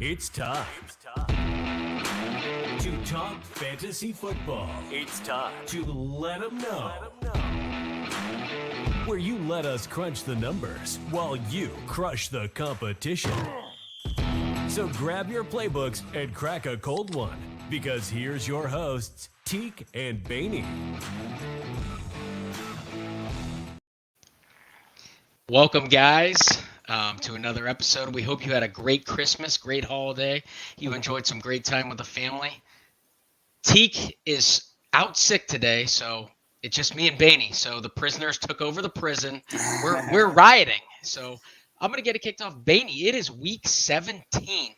It's time to talk fantasy football. It's time to let them know. Where you let us crunch the numbers while you crush the competition. So grab your playbooks and crack a cold one, because here's your hosts, Teak and Baney. Welcome, guys, to another episode. We hope you had a great Christmas, great holiday. You enjoyed some great time with the family. Teak is out sick today, so it's just me and Baney. So the prisoners took over the prison. We're rioting. So I'm going to get it kicked off. Baney, it is week 17.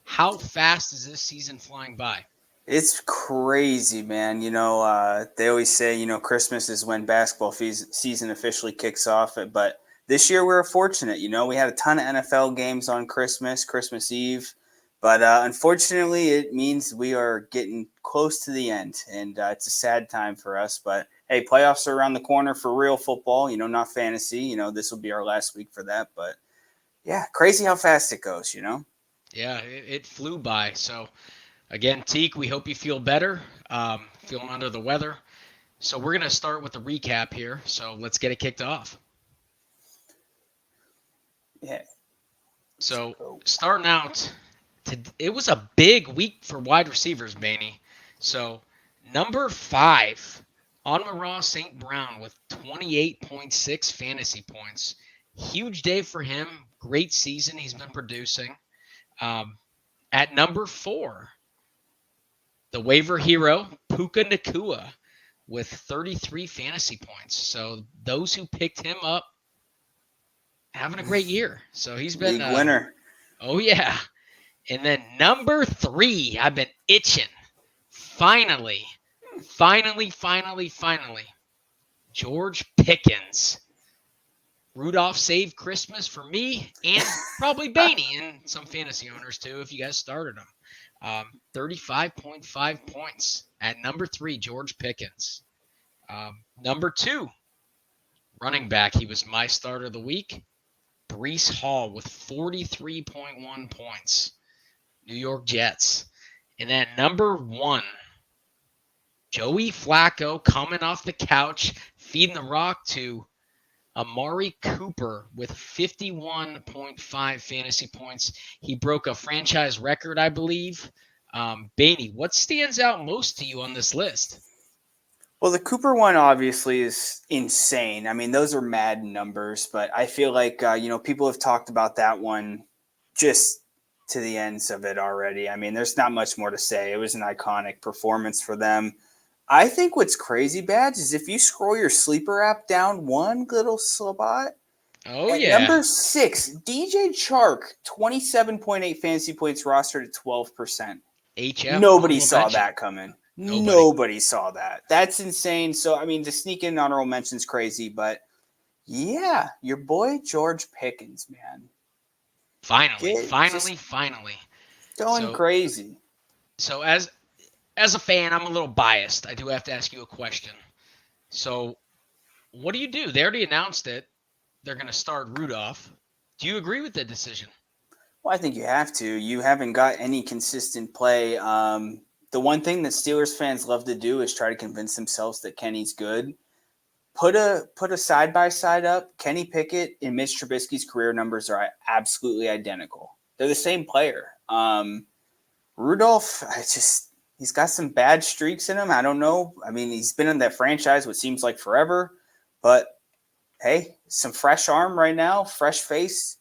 How fast is this season flying by? It's crazy, man. They always say, Christmas is when basketball season officially kicks off. But this year we were fortunate. We had a ton of NFL games on Christmas Eve. But unfortunately, it means we are getting close to the end. And it's a sad time for us. But, hey, playoffs are around the corner for real football, not fantasy. This will be our last week for that. But, yeah, crazy how fast it goes, Yeah, it flew by. So, again, Teak, we hope you feel better, feeling under the weather. So we're going to start with the recap here. So let's get it kicked off. Yeah. So starting out, it was a big week for wide receivers, Baney. So number 5, Amon-Ra St. Brown with 28.6 fantasy points. Huge day for him. Great season he's been producing. At number 4, the waiver hero, Puka Nacua, with 33 fantasy points. So those who picked him up, having a great year. So he's been league winner. Oh, yeah. And then number 3, I've been itching. Finally, George Pickens. Rudolph saved Christmas for me and probably Baney and some fantasy owners too if you guys started him. 35.5 points at number 3, George Pickens. Number 2, running back. He was my starter of the week. Breece Hall with 43.1 points. New York Jets. And then number 1, Joey Flacco coming off the couch, feeding the rock to Amari Cooper with 51.5 fantasy points. He broke a franchise record, I believe. Baney, what stands out most to you on this list? Well, the Cooper one obviously is insane. I mean, those are mad numbers, but I feel like, people have talked about that one just to the ends of it already. I mean, there's not much more to say. It was an iconic performance for them. I think what's crazy, Badge, is if you scroll your sleeper app down one little spot. Oh, yeah. Number 6, DJ Chark, 27.8 fantasy points, rostered at 12%. HF. Nobody saw that coming. Nobody saw that. That's insane. So, I mean, to sneak in honorable mentions crazy, but yeah, your boy George Pickens, man. Finally. Going crazy. So as a fan, I'm a little biased. I do have to ask you a question. So what do you do? They already announced it. They're going to start Rudolph. Do you agree with the decision? Well, I think you have to. You haven't got any consistent play. The one thing that Steelers fans love to do is try to convince themselves that Kenny's good. Put a side-by-side up. Kenny Pickett and Mitch Trubisky's career numbers are absolutely identical. They're the same player. Rudolph, he's got some bad streaks in him. I don't know. I mean, he's been in that franchise what seems like forever. But, hey, some fresh arm right now, fresh face.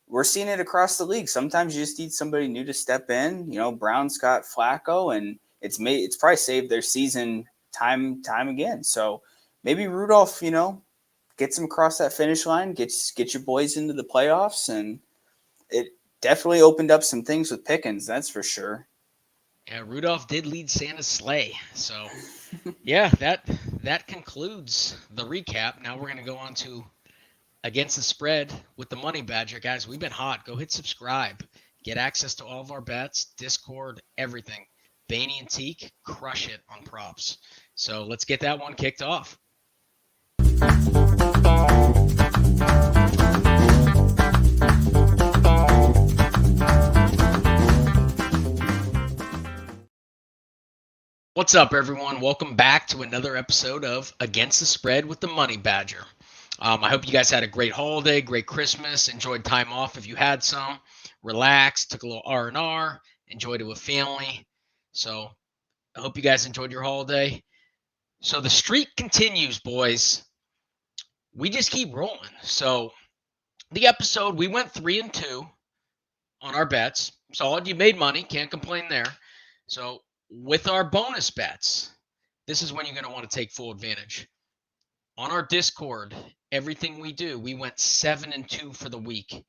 We're seeing it across the league. Sometimes you just need somebody new to step in. Brown's got Flacco, and it's probably saved their season time again. So maybe Rudolph, gets him across that finish line, get your boys into the playoffs, and it definitely opened up some things with Pickens, that's for sure. Yeah, Rudolph did lead Santa's sleigh. So, yeah, that concludes the recap. Now we're going to go on to Against the Spread with the Money Badger. Guys, we've been hot. Go hit subscribe. Get access to all of our bets, Discord, everything. Baney and Teak crush it on props. So let's get that one kicked off. What's up, everyone? Welcome back to another episode of Against the Spread with the Money Badger. I hope you guys had a great holiday, great Christmas, enjoyed time off if you had some, relaxed, took a little R&R, enjoyed it with family. So I hope you guys enjoyed your holiday. So the streak continues, boys. We just keep rolling. So the episode, we went 3-2 on our bets. Solid, you made money, can't complain there. So with our bonus bets, this is when you're going to want to take full advantage. On our Discord, everything we do, we went 7-2 for the week.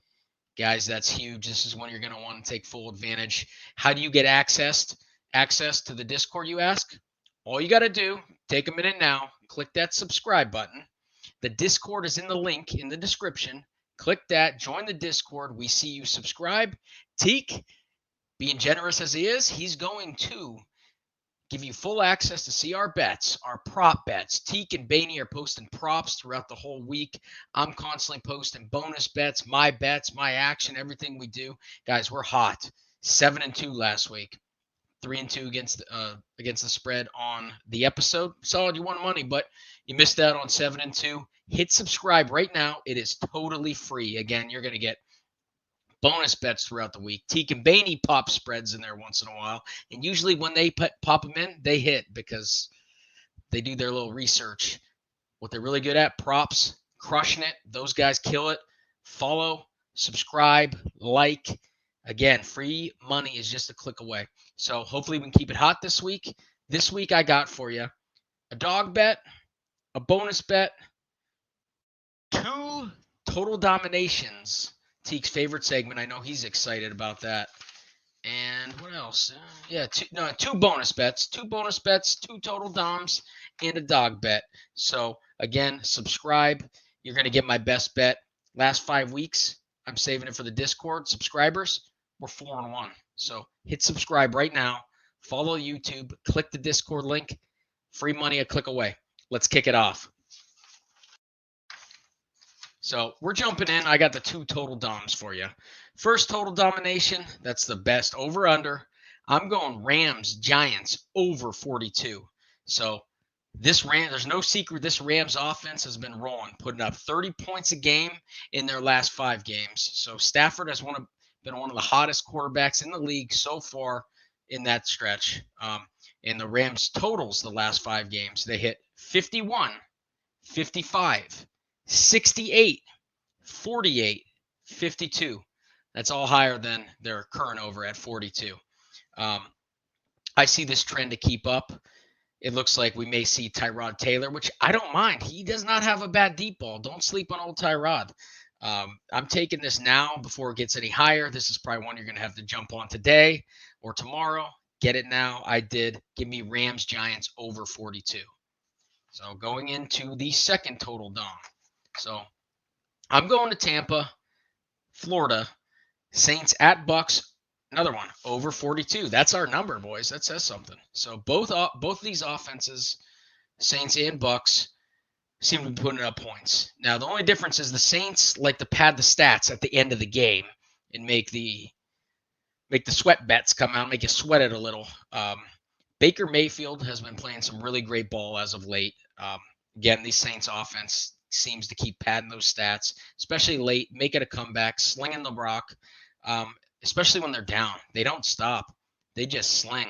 Guys, that's huge. This is when you're going to want to take full advantage. How do you get access to the Discord, you ask? All you got to do, take a minute now, click that subscribe button. The Discord is in the link in the description. Click that, join the Discord. We see you subscribe. Teak, being generous as he is, he's going to give you full access to see our bets, our prop bets. Teak and Baney are posting props throughout the whole week. I'm constantly posting bonus bets, my action, everything we do. Guys, we're hot. 7-2 last week. 3-2 against the spread on the episode. Solid, you won money, but you missed out on 7-2. Hit subscribe right now. It is totally free. Again, you're going to get bonus bets throughout the week. Teak and Baney pop spreads in there once in a while. And usually when they pop them in, they hit because they do their little research. What they're really good at, props, crushing it. Those guys kill it. Follow, subscribe, like. Again, free money is just a click away. So hopefully we can keep it hot this week. This week I got for you a dog bet, a bonus bet, 2 total dominations. Teak's favorite segment. I know he's excited about that. And what else? Two bonus bets. 2 bonus bets, 2 total doms, and a dog bet. So, again, subscribe. You're going to get my best bet. Last 5 weeks, I'm saving it for the Discord. Subscribers, we're 4-1. So, hit subscribe right now. Follow YouTube. Click the Discord link. Free money a click away. Let's kick it off. So we're jumping in. I got the 2 total doms for you. First total domination, that's the best over-under. I'm going Rams, Giants, over 42. So there's no secret, this Rams offense has been rolling, putting up 30 points a game in their last 5 games. So Stafford has been one of the hottest quarterbacks in the league so far in that stretch. And the Rams totals the last 5 games, they hit 51, 55, 68, 48, 52. That's all higher than their current over at 42. I see this trend to keep up. It looks like we may see Tyrod Taylor, which I don't mind. He does not have a bad deep ball. Don't sleep on old Tyrod. I'm taking this now before it gets any higher. This is probably one you're going to have to jump on today or tomorrow. Get it now. I did. Give me Rams, Giants over 42. So going into the second total dom. So I'm going to Tampa, Florida, Saints at Bucks, another one, over 42. That's our number, boys. That says something. So both of these offenses, Saints and Bucks, seem to be putting up points. Now, the only difference is the Saints like to pad the stats at the end of the game and make the sweat bets come out, make you sweat it a little. Baker Mayfield has been playing some really great ball as of late. Again, the Saints offense seems to keep padding those stats, especially late, make it a comeback, slinging the rock, especially when they're down. They don't stop. They just sling.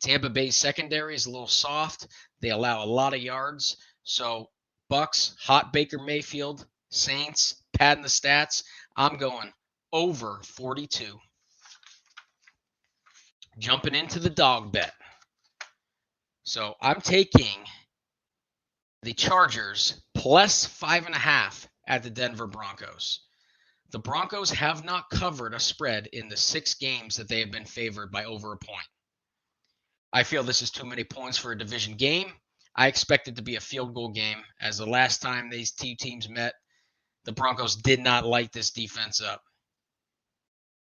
Tampa Bay's secondary is a little soft. They allow a lot of yards. So Bucks, hot Baker Mayfield, Saints, padding the stats. I'm going over 42. Jumping into the dog bet. So I'm taking the Chargers plus 5.5 at the Denver Broncos. The Broncos have not covered a spread in the 6 games that they have been favored by over a point. I feel this is too many points for a division game. I expect it to be a field goal game, as the last time these 2 teams met, the Broncos did not light this defense up.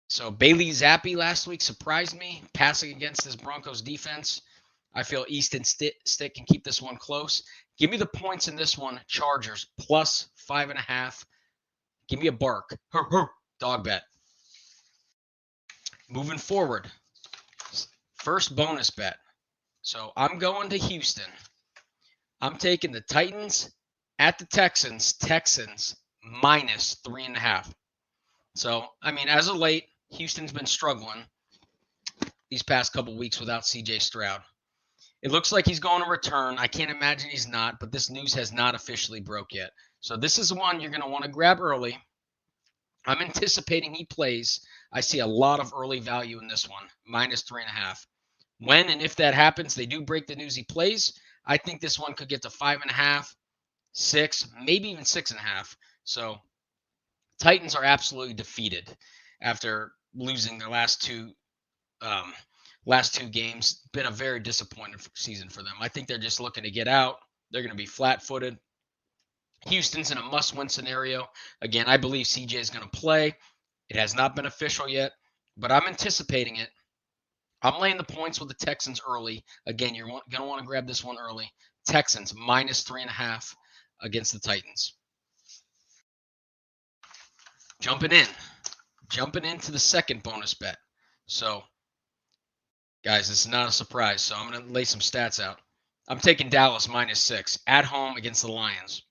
So Bailey Zappi last week surprised me, passing against this Broncos defense. I feel Easton Stick can keep this one close. Give me the points in this one, Chargers, plus 5.5. Give me a bark. Dog bet. Moving forward. First bonus bet. So I'm going to Houston. I'm taking the Titans at the Texans. Texans minus 3.5. So, I mean, as of late, Houston's been struggling these past couple weeks without CJ Stroud. It looks like he's going to return. I can't imagine he's not, but this news has not officially broke yet. So this is one you're going to want to grab early. I'm anticipating he plays. I see a lot of early value in this one, minus 3.5. When and if that happens, they do break the news he plays. I think this one could get to 5.5, 6, maybe even 6.5. So Titans are absolutely defeated after losing their last two games. Been a very disappointing season for them. I think they're just looking to get out. They're going to be flat-footed. Houston's in a must-win scenario. Again, I believe CJ is going to play. It has not been official yet, but I'm anticipating it. I'm laying the points with the Texans early. Again, you're going to want to grab this one early. Texans minus 3.5 against the Titans. Jumping into the second bonus bet. So, guys, this is not a surprise, so I'm going to lay some stats out. I'm taking Dallas minus 6 at home against the Lions.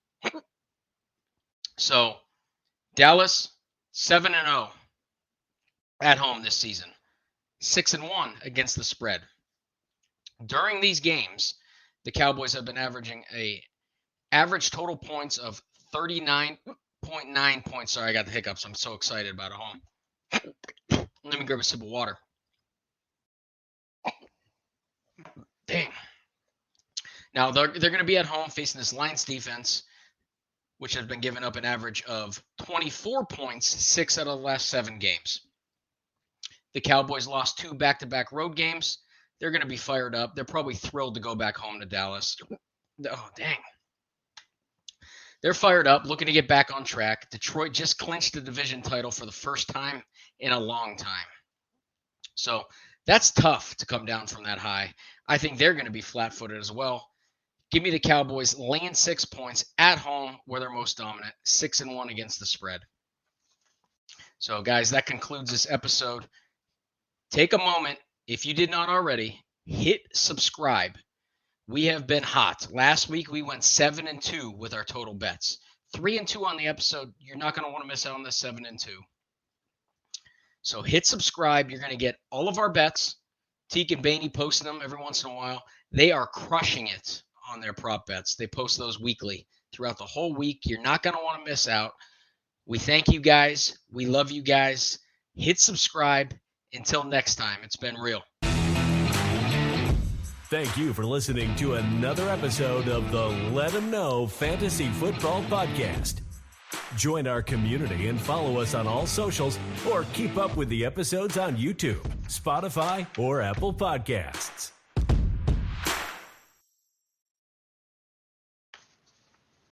So, Dallas 7-0 at home this season. 6-1 against the spread. During these games, the Cowboys have been averaging a average total points of 39.9 points. Sorry, I got the hiccups. I'm so excited about it home. Let me grab a sip of water. Dang. Now, they're going to be at home facing this Lions defense, which has been giving up an average of 24 points 6 out of the last 7 games. The Cowboys lost 2 back-to-back road games. They're going to be fired up. They're probably thrilled to go back home to Dallas. Oh, dang. They're fired up, looking to get back on track. Detroit just clinched the division title for the first time in a long time. So that's tough to come down from that high. I think they're going to be flat-footed as well. Give me the Cowboys laying 6 points at home where they're most dominant, 6-1 against the spread. So, guys, that concludes this episode. Take a moment, if you did not already, hit subscribe. We have been hot. Last week, we went 7-2 with our total bets. 3-2 on the episode. You're not going to want to miss out on this 7-2. So hit subscribe. You're going to get all of our bets. Teak and Baney post them every once in a while. They are crushing it on their prop bets. They post those weekly throughout the whole week. You're not going to want to miss out. We thank you guys. We love you guys. Hit subscribe. Until next time, it's been real. Thank you for listening to another episode of the Let 'Em Know Fantasy Football Podcast. Join our community and follow us on all socials, or keep up with the episodes on YouTube, Spotify, or Apple Podcasts.